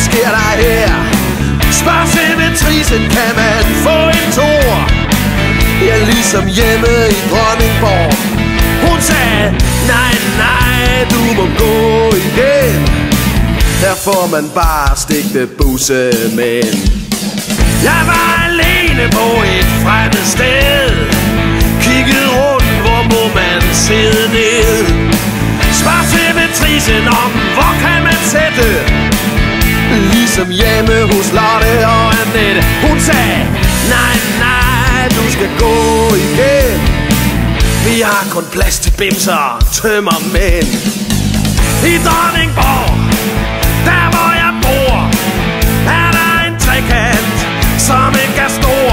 sker der her? Spørg servitrisen, kan man få en toer? Ja, ligesom hjemme i Dronningborg. Hun sagde, nej, nej, du må gå igen. Her får man bare stegte bussemænd. Jeg var alene på et fremmed sted. Kiggede rundt, hvor må man sidde ned. Spørg servitrisen om, hvor kan man sætte? Ligesom hjemme hos Lotte og Annette. Hun sagde, nej, nej, du skal gå igen. Vi har kun plads til bimser, tømmermænd. I Dronningborg, der hvor jeg bor, er der en trekant, som ikke er stor.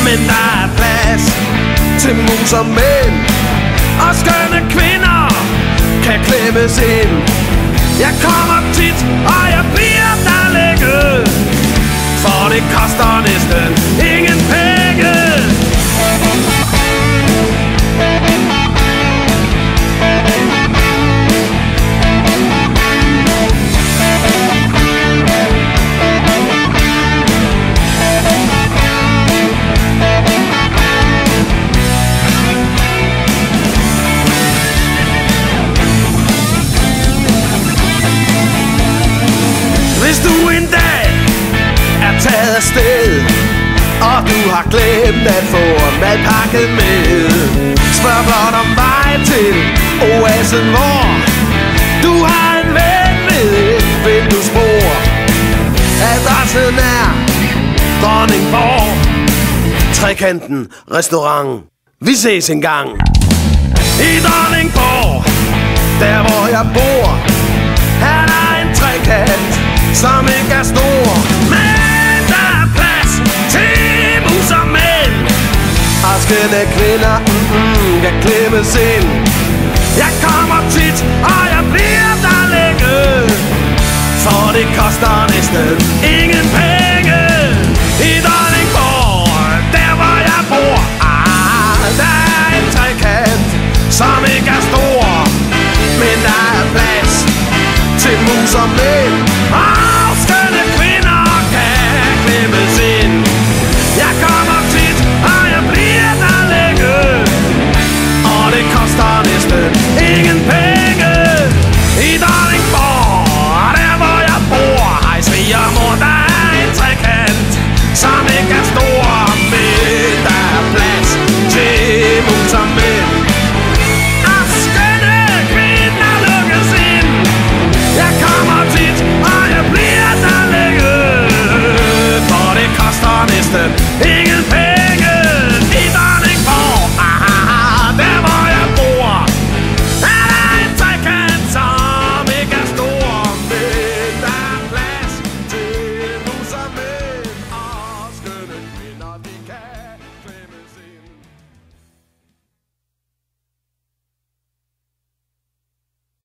Men der er plads til mus og mænd, og skønne kvinder kan klemmes ind. Jeg kommer tit, og jeg bliver der længe, for det koster næsten ingen penge. Hvis du en dag er taget afsted, og du har glemt at få madpakket med, spørg blot om vej til oasen, hvor du har en ven ved et vinduesbord. Adressen er Dronningborg, Trekanten Restaurant. Vi ses en gang. I Dronningborg, der hvor jeg bor, er der en trekant, som ikke er stor. Men der er plads til mus og mænd, og skønne kvinder kan klemmes ind. Jeg kommer tit, og jeg bliver der længe, for det koster næsten ingen penge. I Dronningborg, der hvor jeg bor, der er en trekant, som ikke er stor. Men der er plads til mus og mænd,